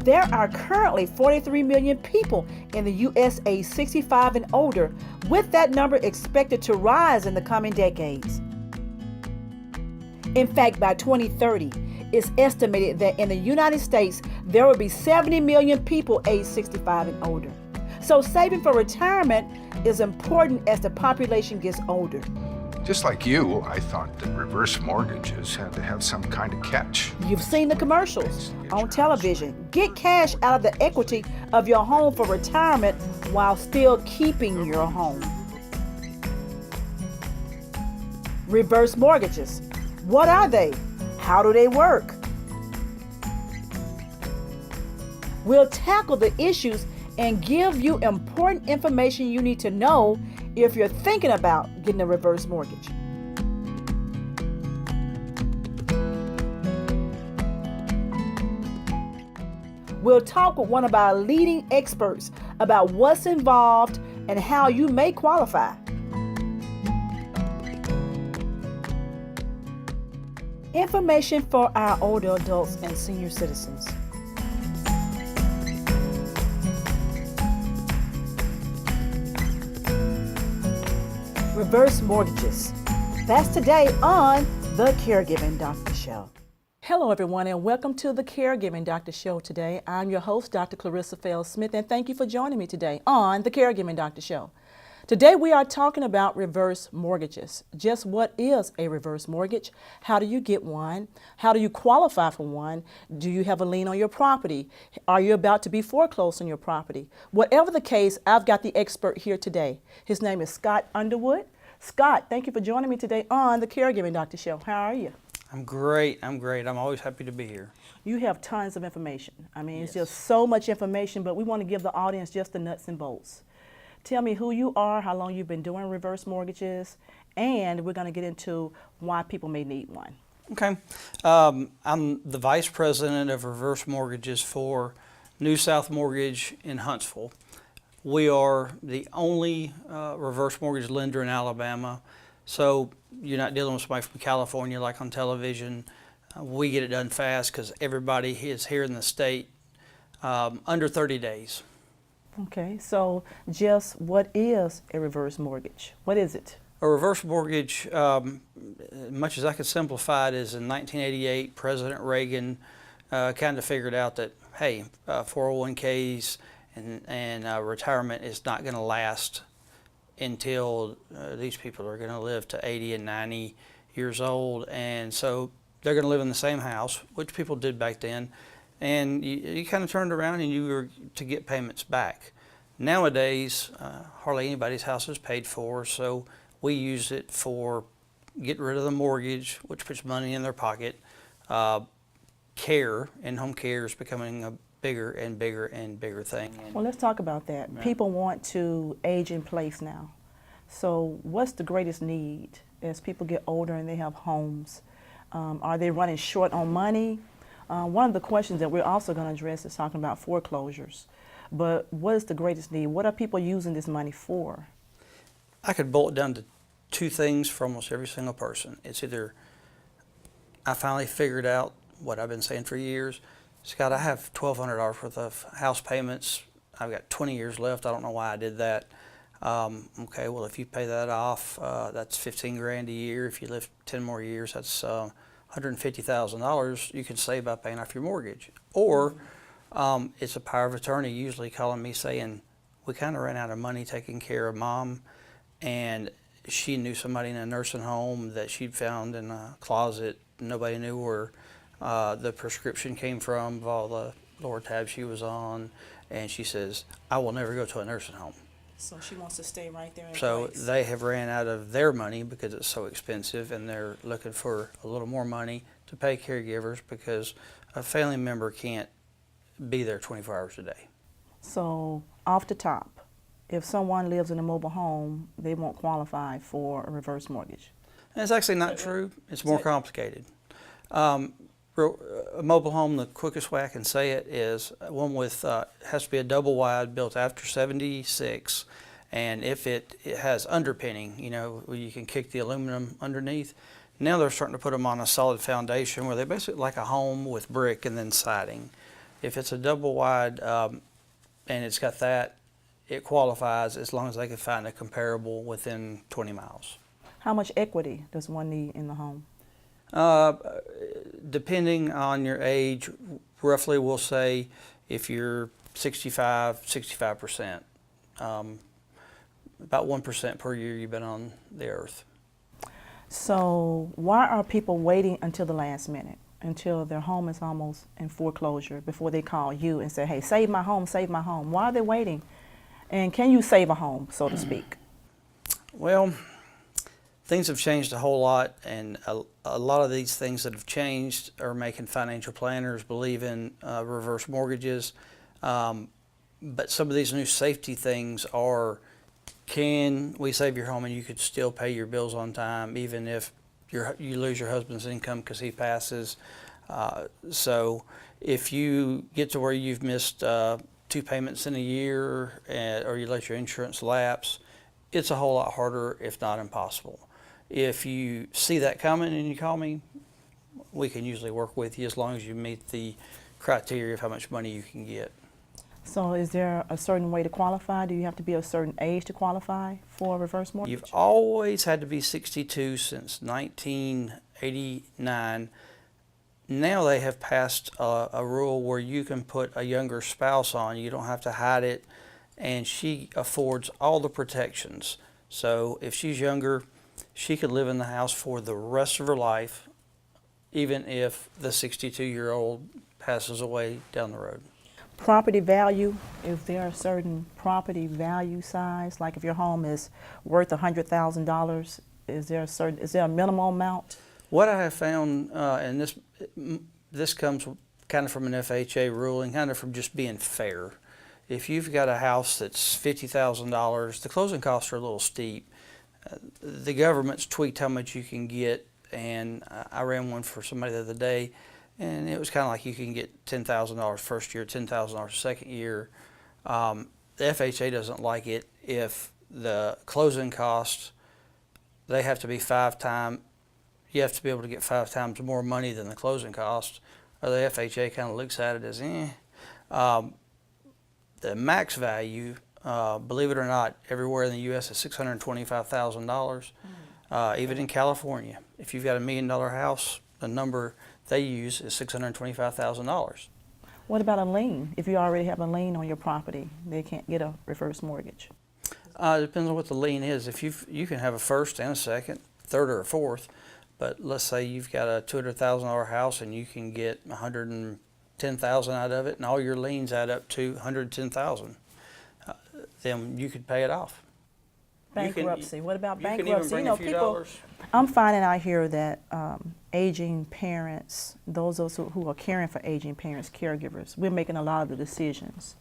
There are currently 43 million people in the U.S. aged 65 and older, with that number expected to rise in the coming decades. In fact, by 2030, it's estimated that in the United States, there will be 70 million people aged 65 and older. So saving for retirement is important as the population gets older. Just like you, I thought that reverse mortgages had to have some kind of catch. You've seen the commercials on television. Get cash out of the equity of your home for retirement while still keeping your home. Reverse mortgages. What are they? How do they work? We'll tackle the issues and give you important information you need to know if you're thinking about getting a reverse mortgage. We'll talk with one of our leading experts about what's involved and how you may qualify. Information for our older adults and senior citizens. Reverse mortgages. That's today on The Caregiving Doctor Show. Hello, everyone, and welcome to The Caregiving Doctor Show today. I'm your host, Dr. Clarissa Feld-Smith, and thank you for joining me today on The Caregiving Doctor Show. Today, we are talking about reverse mortgages. Just what is a reverse mortgage? How do you get one? How do you qualify for one? Do you have a lien on your property? Are you about to be foreclosed on your property? Whatever the case, I've got the expert here today. His name is Scott Underwood. Scott, thank you for joining me today on The Caregiving Doctor Show. How are you? I'm great. I'm always happy to be here. You have tons of information. I mean, Yes. It's just so much information, but we want to give the audience just the nuts and bolts. Tell me who you are, how long you've been doing reverse mortgages, and we're going to get into why people may need one. Okay. I'm the Vice President of Reverse Mortgages for New South Mortgage in Huntsville. We are the only reverse mortgage lender in Alabama, so you're not dealing with somebody from California like on television. We get it done fast because everybody is here in the state under 30 days. Okay, so just what is a reverse mortgage? What is it? A reverse mortgage, much as I could simplify it, is in 1988, President Reagan kind of figured out that, hey, 401ks and retirement is not going to last until these people are going to live to 80 and 90 years old, and so they're going to live in the same house, which people did back then, and you kind of turned around and you were to get payments back. Nowadays, hardly anybody's house is paid for, so we use it for getting rid of the mortgage, which puts money in their pocket. Care, in-home care, is becoming a bigger and bigger and bigger thing. Well, let's talk about that. Yeah. People want to age in place now. So what's the greatest need as people get older and they have homes? Are they running short on money? One of the questions that we're also going to address is talking about foreclosures. But what is the greatest need? What are people using this money for? I could boil it down to two things for almost every single person. It's either I finally figured out what I've been saying for years. Scott, I have $1,200 worth of house payments. I've got 20 years left. I don't know why I did that. Okay, well, if you pay that off, that's 15 grand a year. If you live 10 more years, that's $150,000 you can save by paying off your mortgage. Or it's a power of attorney usually calling me saying, we kind of ran out of money taking care of mom, and she knew somebody in a nursing home that she'd found in a closet. Nobody knew where the prescription came from of all the lower tabs she was on, and she says, I will never go to a nursing home. So she wants to stay right there in So place. they have ran out of their money because it's so expensive, and they're looking for a little more money to pay caregivers because a family member can't be there 24 hours a day. So off the top, if someone lives in a mobile home, they won't qualify for a reverse mortgage. And it's actually not true. It's more complicated. A mobile home, the quickest way I can say it is one with, has to be a double wide built after 76, and if it has underpinning, you know, where you can kick the aluminum underneath. Now they're starting to put them on a solid foundation where they're basically like a home with brick and then siding. If it's a double wide and it's got that, it qualifies as long as they can find a comparable within 20 miles. How much equity does one need in the home? Depending on your age, roughly we'll say if you're 65%. About 1% per year you've been on the earth. So why are people waiting until the last minute, until their home is almost in foreclosure before they call you and say, hey, save my home, save my home? Why are they waiting? And can you save a home, so to speak? Well, things have changed a whole lot, and a lot of these things that have changed are making financial planners believe in reverse mortgages. But some of these new safety things are, can we save your home and you could still pay your bills on time even if you lose your husband's income because he passes. So if you get to where you've missed 2 payments in a year or you let your insurance lapse, it's a whole lot harder, if not impossible. If you see that coming and you call me, we can usually work with you as long as you meet the criteria of how much money you can get. So is there a certain way to qualify? Do you have to be a certain age to qualify for a reverse mortgage? You've always had to be 62 since 1989. Now they have passed a rule where you can put a younger spouse on. You don't have to hide it, and she affords all the protections. So if she's younger, she could live in the house for the rest of her life, even if the 62-year-old passes away down the road. Property value, is there a certain property value size? Like if your home is worth $100,000, is there a minimum amount? What I have found, and this comes kind of from an FHA ruling, kind of from just being fair. If you've got a house that's $50,000, the closing costs are a little steep. The government's tweaked how much you can get, and I ran one for somebody the other day, and it was kind of like you can get $10,000 first year, $10,000 second year. The FHA doesn't like it if the closing costs, they have to be 5 times, you have to be able to get 5 times more money than the closing cost, or the FHA kind of looks at it as, the max value, believe it or not, everywhere in the U.S. is $625,000. Even in California, if you've got $1 million house, the number they use is $625,000. What about a lien? If you already have a lien on your property, they can't get a reverse mortgage. It depends on what the lien is. If you can have a first and a second, third or a fourth, but let's say you've got a $200,000 house and you can get $110,000 out of it, and all your liens add up to $110,000. Then you could pay it off. Bankruptcy. What about you bankruptcy? Can even bring a few dollars. I'm finding out here that aging parents, those who are caring for aging parents, caregivers, we're making a lot of the decisions.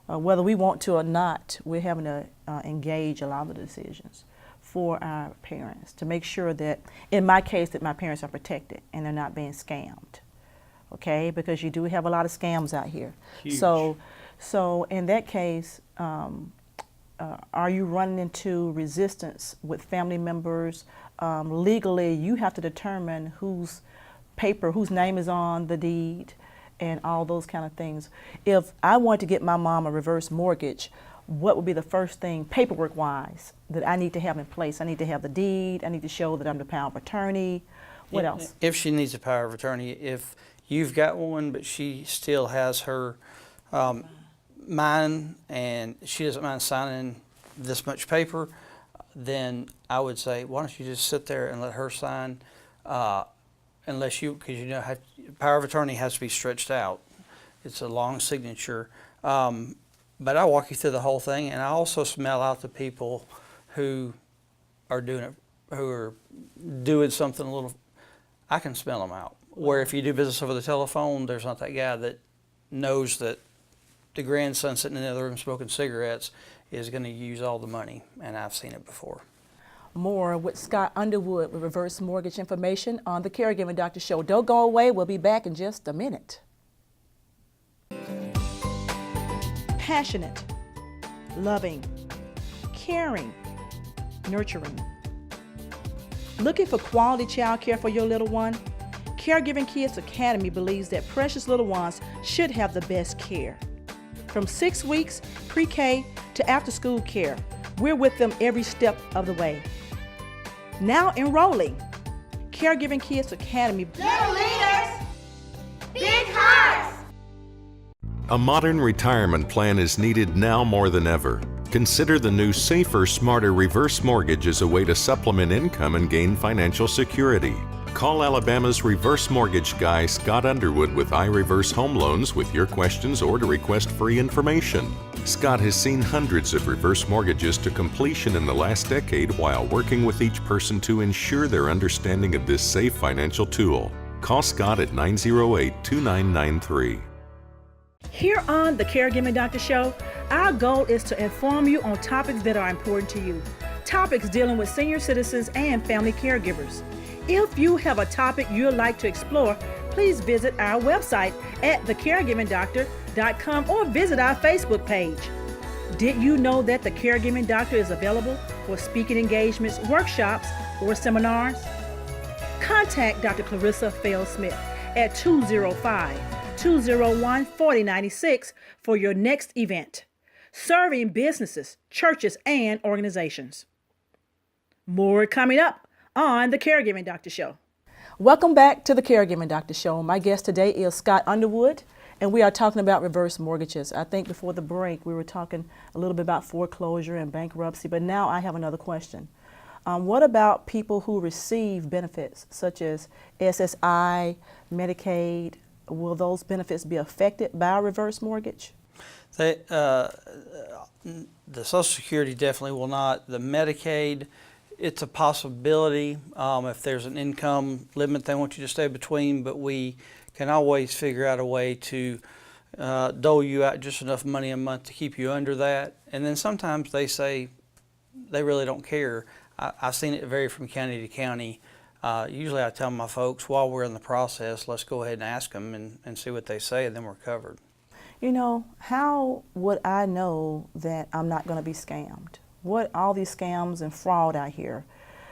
Whether we want to or not, we're having to engage a lot of the decisions for our parents to make sure that, in my case, that my parents are protected and they're not being scammed. Okay, because you do have a lot of scams out here. Huge. So in that case, are you running into resistance with family members? Legally, you have to determine whose name is on the deed and all those kind of things. If I want to get my mom a reverse mortgage, what would be the first thing, paperwork-wise, that I need to have in place? I need to have the deed. I need to show that I'm the power of attorney. What else? If she needs a power of attorney, if you've got one but she still has her mine and she doesn't mind signing this much paper, then I would say, why don't you just sit there and let her sign, unless because power of attorney has to be stretched out. It's a long signature. But I walk you through the whole thing, and I also smell out the people who are doing something a little, I can smell them out. Where if you do business over the telephone, there's not that guy that knows that the grandson sitting in the other room smoking cigarettes is going to use all the money, and I've seen it before. More with Scott Underwood with reverse mortgage information on the Caregiving Doctor Show. Don't go away. We'll be back in just a minute. Passionate, loving, caring, nurturing. Looking for quality child care for your little one? Caregiving Kids Academy believes that precious little ones should have the best care. From 6 weeks pre-K to after-school care, we're with them every step of the way. Now enrolling. Caregiving Kids Academy. Little leaders, big hearts. A modern retirement plan is needed now more than ever. Consider the new Safer, Smarter Reverse Mortgage as a way to supplement income and gain financial security. Call Alabama's reverse mortgage guy, Scott Underwood, with iReverse Home Loans with your questions or to request free information. Scott has seen hundreds of reverse mortgages to completion in the last decade while working with each person to ensure their understanding of this safe financial tool. Call Scott at 908-2993. Here on the Caregiving Doctor Show, our goal is to inform you on topics that are important to you. Topics dealing with senior citizens and family caregivers. If you have a topic you'd like to explore, please visit our website at thecaregivingdoctor.com or visit our Facebook page. Did you know that the Caregiving Doctor is available for speaking engagements, workshops, or seminars? Contact Dr. Clarissa Fail-Smith at 205-201-4096 for your next event, serving businesses, churches, and organizations. More coming up on the Caregiving Doctor Show. Welcome back to the Caregiving Doctor Show. My guest today is Scott Underwood, and we are talking about reverse mortgages. I think before the break we were talking a little bit about foreclosure and bankruptcy, but now I have another question. What about people who receive benefits such as SSI, Medicaid? Will those benefits be affected by a reverse mortgage? The Social Security definitely will not. The Medicaid, it's a possibility if there's an income limit they want you to stay between, but we can always figure out a way to dole you out just enough money a month to keep you under that. And then sometimes they say they really don't care. I've seen it vary from county to county. Usually I tell my folks while we're in the process, let's go ahead and ask them and see what they say, and then we're covered. You know, how would I know that I'm not going to be scammed? What all these scams and fraud out here,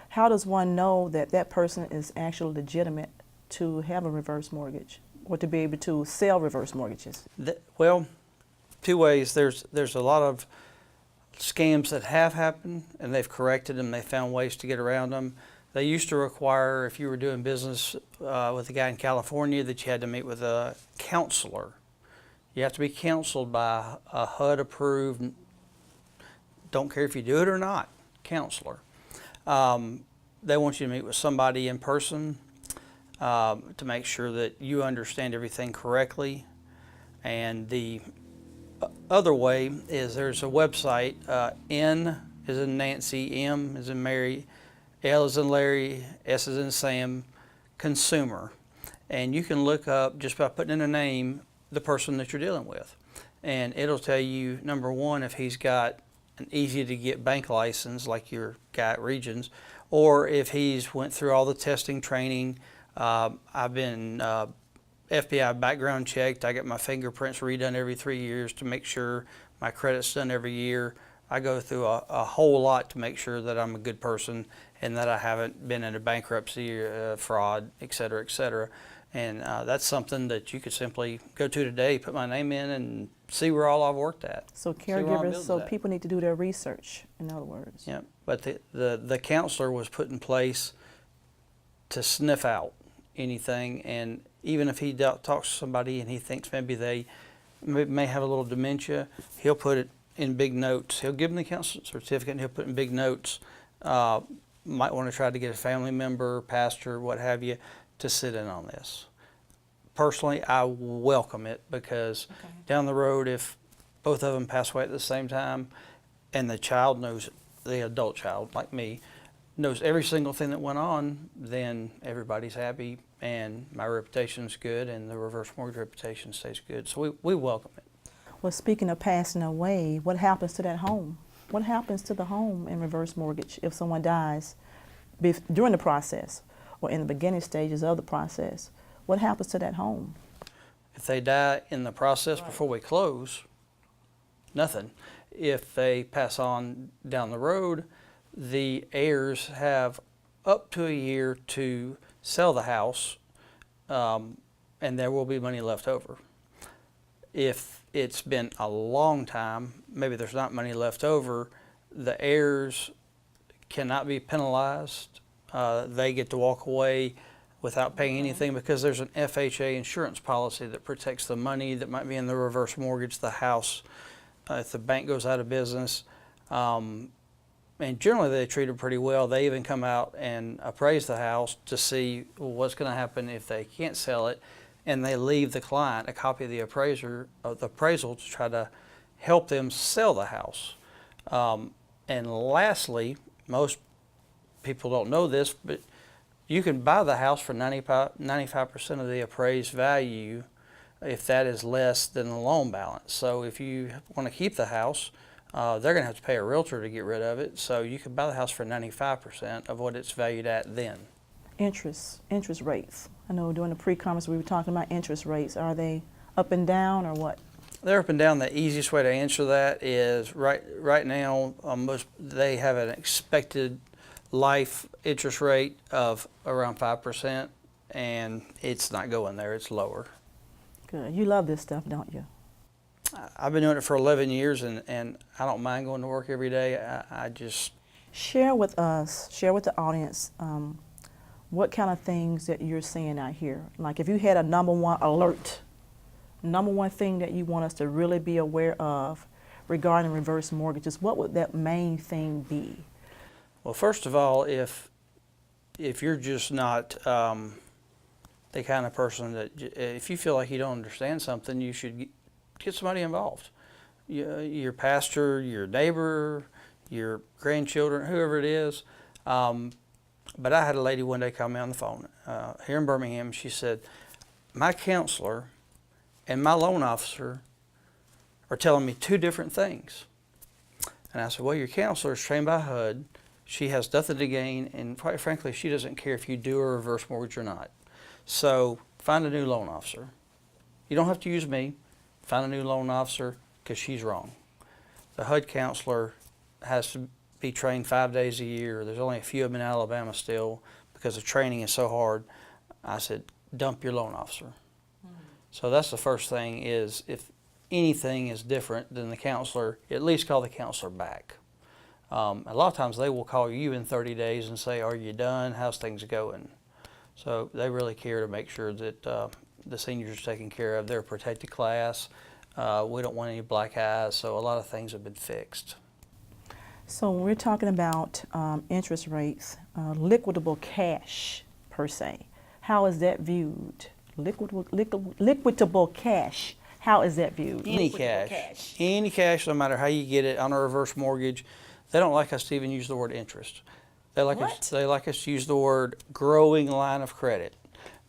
how does one know that that person is actually legitimate to have a reverse mortgage or to be able to sell reverse mortgages? Well, two ways. There's a lot of scams that have happened and they've corrected them. They found ways to get around them. They used to require, if you were doing business with a guy in California, that you had to meet with a counselor. You have to be counseled by a HUD approved, don't care if you do it or not, counselor. They want you to meet with somebody in person to make sure that you understand everything correctly. And the other way is there's a website, N as in Nancy, M as in Mary, L as in Larry, S as in Sam, consumer. And you can look up, just by putting in a name, the person that you're dealing with. And it'll tell you, number one, if he's got an easy to get bank license like your guy at Regions, or if he's went through all the testing training. I've been FBI background checked. I get my fingerprints redone every 3 years to make sure my credit's done every year. I go through a whole lot to make sure that I'm a good person and that I haven't been in a bankruptcy, fraud, et cetera, et cetera. And that's something that you could simply go to today, put my name in, and see where all I've worked at. So caregivers, so people need to do their research, in other words. Yeah, but the counselor was put in place to sniff out anything, and even if he talks to somebody and he thinks maybe they may have a little dementia, he'll put it in big notes. He'll give them the counseling certificate and he'll put in big notes. Might want to try to get a family member, pastor, what have you, to sit in on this. Personally, I welcome it because down the road, if both of them pass away at the same time and the child knows, the adult child like me, knows every single thing that went on, then everybody's happy and my reputation's good and the reverse mortgage reputation stays good. So we welcome it. Well, speaking of passing away, what happens to that home? What happens to the home in reverse mortgage if someone dies during the process or in the beginning stages of the process? What happens to that home? If they die in the process before we close, nothing. If they pass on down the road, the heirs have up to a year to sell the house and there will be money left over. If it's been a long time, maybe there's not money left over, the heirs cannot be penalized. They get to walk away without paying anything because there's an FHA insurance policy that protects the money that might be in the reverse mortgage, the house, if the bank goes out of business. And generally they treat it pretty well. They even come out and appraise the house to see what's going to happen if they can't sell it, and they leave the client a copy of the appraisal to try to help them sell the house. And lastly, most people don't know this, but you can buy the house for 95% of the appraised value if that is less than the loan balance. So if you want to keep the house, they're going to have to pay a realtor to get rid of it. So you can buy the house for 95% of what it's valued at then. Interest rates. I know during the pre-conference we were talking about interest rates. Are they up and down or what? They're up and down. The easiest way to answer that is right now they have an expected life interest rate of around 5%, and it's not going there. It's lower. Good. You love this stuff, don't you? I've been doing it for 11 years, and I don't mind going to work every day. I just... Share with us, share with the audience, what kind of things that you're seeing out here. Like if you had a number one alert, number one thing that you want us to really be aware of regarding reverse mortgages, what would that main thing be? Well, first of all, if you're just not the kind of person that, if you feel like you don't understand something, you should get somebody involved. Your pastor, your neighbor, your grandchildren, whoever it is. But I had a lady one day call me on the phone here in Birmingham. She said, my counselor and my loan officer are telling me two different things. And I said, well, your counselor is trained by HUD. She has nothing to gain, and quite frankly, she doesn't care if you do a reverse mortgage or not. So find a new loan officer. You don't have to use me. Find a new loan officer because she's wrong. The HUD counselor has to be trained 5 days a year. There's only a few of them in Alabama still because the training is so hard. I said, dump your loan officer. So that's the first thing is if anything is different than the counselor, at least call the counselor back. A lot of times they will call you in 30 days and say, are you done? How's things going? So they really care to make sure that the seniors are taken care of. They're a protected class. We don't want any black eyes, so a lot of things have been fixed. So when we're talking about interest rates, liquidable cash per se, how is that viewed? Liquidable cash, how is that viewed? Any cash. Any cash, no matter how you get it on a reverse mortgage. They don't like us to even use the word interest. They like us to use the word growing line of credit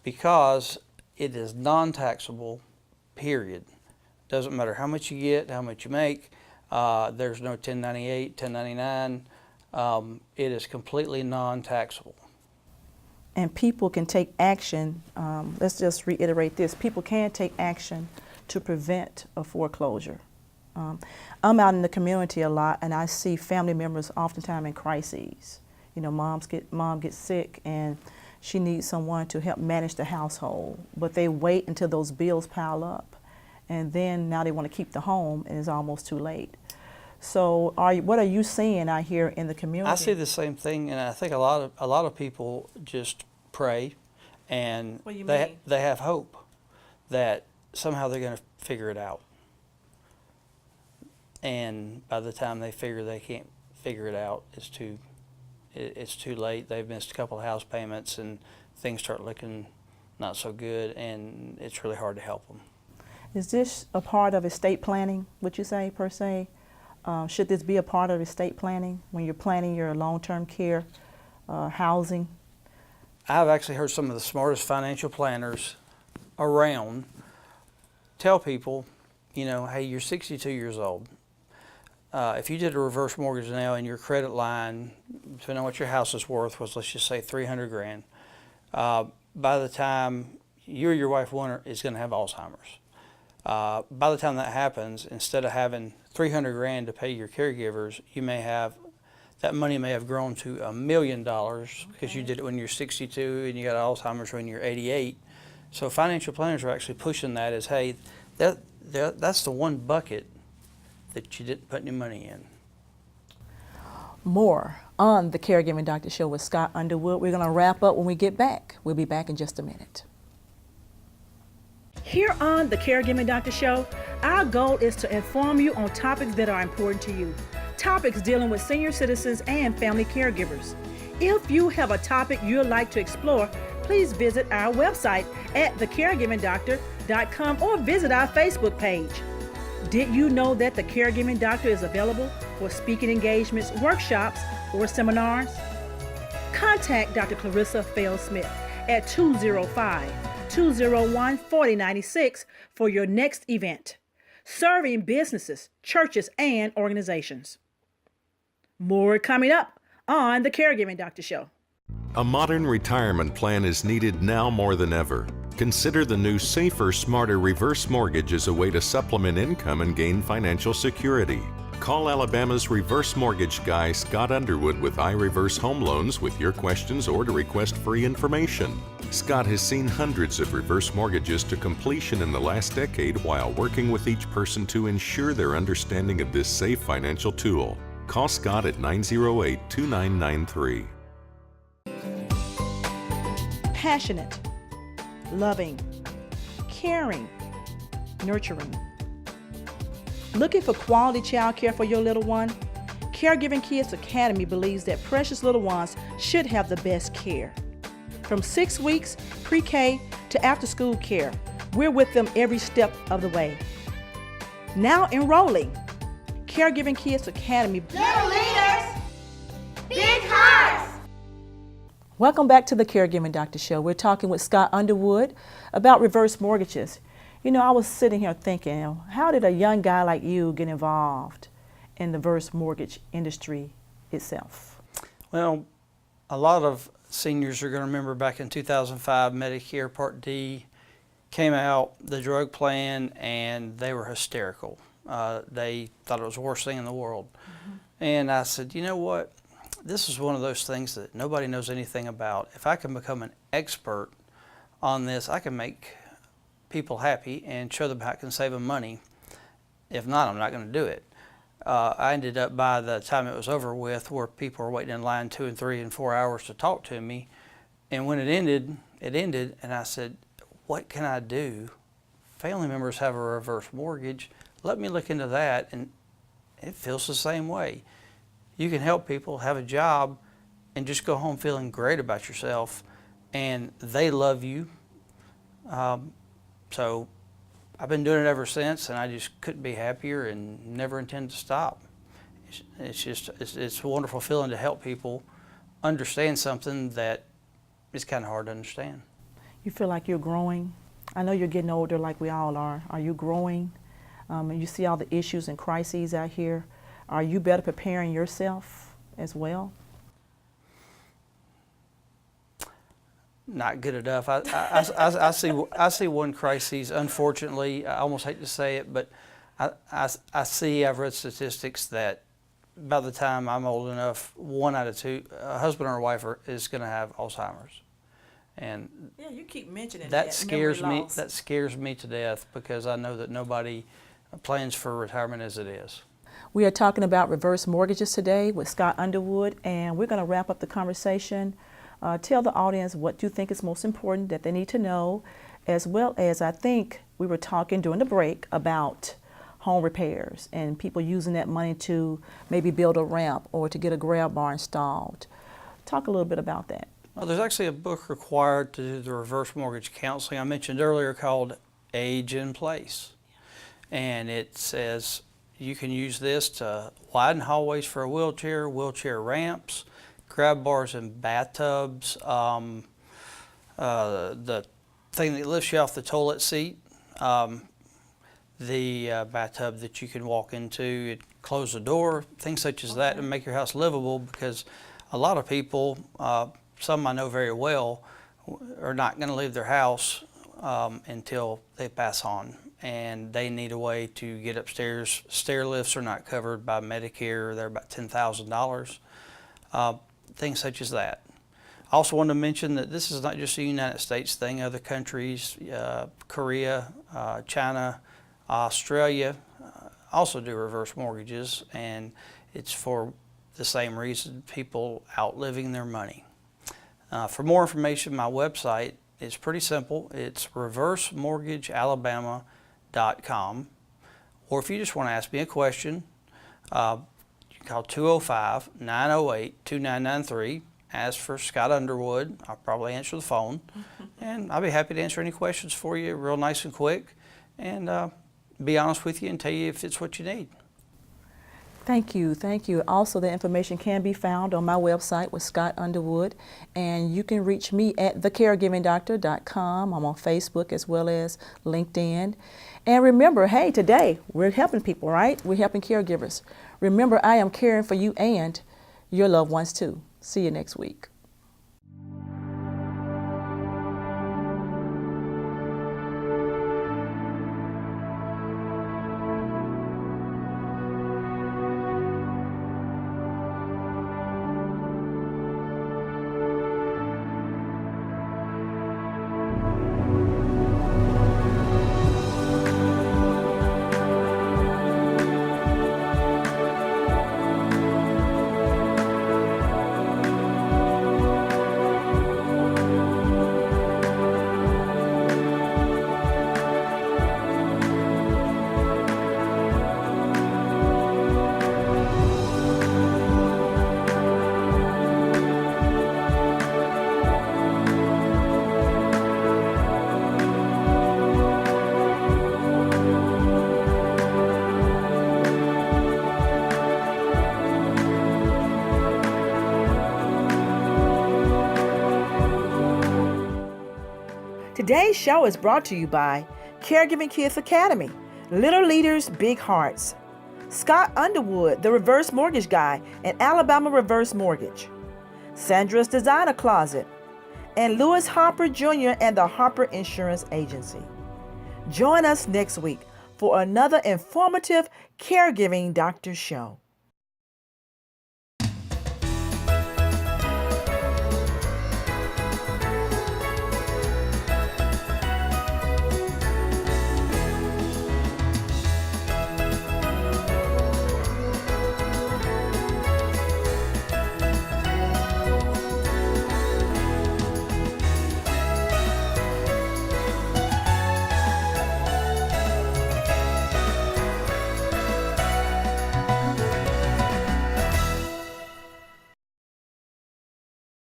because it is non-taxable, period. Doesn't matter how much you get, how much you make. There's no 1098, 1099. It is completely non-taxable. And people can take action, let's just reiterate this, people can take action to prevent a foreclosure. I'm out in the community a lot, and I see family members oftentimes in crises. You know, mom gets sick, and she needs someone to help manage the household. But they wait until those bills pile up, and then now they want to keep the home, and it's almost too late. So, what are you seeing out here in the community? I see the same thing, and I think a lot of people just pray, and they have hope that somehow they're going to figure it out. And by the time they figure they can't figure it out, it's too late. They've missed a couple of house payments, and things start looking not so good, and it's really hard to help them. Is this a part of estate planning, would you say, per se? Should this be a part of estate planning when you're planning your long-term care housing? I've actually heard some of the smartest financial planners around tell people, you know, hey, you're 62 years old. If you did a reverse mortgage now and your credit line, depending on what your house is worth, was let's just say 300 grand, by the time you or your wife is going to have Alzheimer's. By the time that happens, instead of having 300 grand to pay your caregivers, that money may have grown to $1 million because you did it when you're 62 and you got Alzheimer's when you're 88. So financial planners are actually pushing that as, hey, that's the one bucket that you didn't put any money in. More on the Caregiving Doctor Show with Scott Underwood. We're going to wrap up when we get back. We'll be back in just a minute. Here on the Caregiving Doctor Show, our goal is to inform you on topics that are important to you. Topics dealing with senior citizens and family caregivers. If you have a topic you'd like to explore, please visit our website at thecaregivingdoctor.com or visit our Facebook page. Did you know that the Caregiving Doctor is available for speaking engagements, workshops, or seminars? Contact Dr. Clarissa Fail-Smith at 205-201-4096 for your next event, serving businesses, churches, and organizations. More coming up on the Caregiving Doctor Show. A modern retirement plan is needed now more than ever. Consider the new Safer, Smarter Reverse Mortgage as a way to supplement income and gain financial security. Call Alabama's reverse mortgage guy, Scott Underwood, with iReverse Home Loans with your questions or to request free information. Scott has seen hundreds of reverse mortgages to completion in the last decade while working with each person to ensure their understanding of this safe financial tool. Call Scott at 908-2993. Passionate, loving, caring, nurturing. Looking for quality child care for your little one? Caregiving Kids Academy believes that precious little ones should have the best care. From 6 weeks, pre-K to after-school care, we're with them every step of the way. Now enrolling. Caregiving Kids Academy. Little leaders, big hearts. Welcome back to the Caregiving Doctor Show. We're talking with Scott Underwood about reverse mortgages. You know, I was sitting here thinking, how did a young guy like you get involved in the reverse mortgage industry itself? Well, a lot of seniors are going to remember back in 2005, Medicare Part D came out, the drug plan, and they were hysterical. They thought it was the worst thing in the world. Mm-hmm. And I said, you know what? This is one of those things that nobody knows anything about. If I can become an expert on this, I can make people happy and show them how I can save them money. If not, I'm not going to do it. I ended up, by the time it was over with, where people were waiting in line 2 and 3 and 4 hours to talk to me. And when it ended, and I said, what can I do? Family members have a reverse mortgage. Let me look into that, and it feels the same way. You can help people have a job and just go home feeling great about yourself, and they love you. So I've been doing it ever since, and I just couldn't be happier and never intend to stop. It's a wonderful feeling to help people understand something that is kind of hard to understand. You feel like you're growing? I know you're getting older like we all are. Are you growing? And you see all the issues and crises out here. Are you better preparing yourself as well? Not good enough. I see one crisis. Unfortunately, I almost hate to say it, but I've read statistics that by the time I'm old enough, 1 out of 2, a husband or a wife is going to have Alzheimer's, and yeah, you keep mentioning that scares me. That scares me to death because I know that nobody plans for retirement as it is. We are talking about reverse mortgages today with Scott Underwood, and we're going to wrap up the conversation. Tell the audience what you think is most important that they need to know, as well as I think we were talking during the break about home repairs and people using that money to maybe build a ramp or to get a grab bar installed. Talk a little bit about that. Well, there's actually a book required to do the reverse mortgage counseling I mentioned earlier called Age in Place. And it says you can use this to widen hallways for a wheelchair ramps, grab bars in bathtubs, the thing that lifts you off the toilet seat, the bathtub that you can walk into, close the door, things such as that, and make your house livable, because a lot of people, some I know very well, are not going to leave their house until they pass on, and they need a way to get upstairs. Stair lifts are not covered by Medicare. They're about $10,000. Things such as that. I also want to mention that this is not just a United States thing. Other countries, Korea, China, Australia, also do reverse mortgages, and it's for the same reason, people outliving their money. For more information, my website is pretty simple. It's reversemortgagealabama.com. Or if you just want to ask me a question, you can call 205-908-2993. Ask for Scott Underwood. I'll probably answer the phone. And I'll be happy to answer any questions for you real nice and quick, and be honest with you and tell you if it's what you need. Thank you, thank you. Also, the information can be found on my website with Scott Underwood, and you can reach me at thecaregivingdoctor.com. I'm on Facebook as well as LinkedIn. And remember, hey, today we're helping people, right? We're helping caregivers. Remember, I am caring for you and your loved ones too. See you next week. Today's show is brought to you by Caregiving Kids Academy, Little Leaders, Big Hearts, Scott Underwood, the Reverse Mortgage Guy, and Alabama Reverse Mortgage, Sandra's Designer Closet, and Lewis Harper Jr. and the Harper Insurance Agency. Join us next week for another informative Caregiving Doctor show.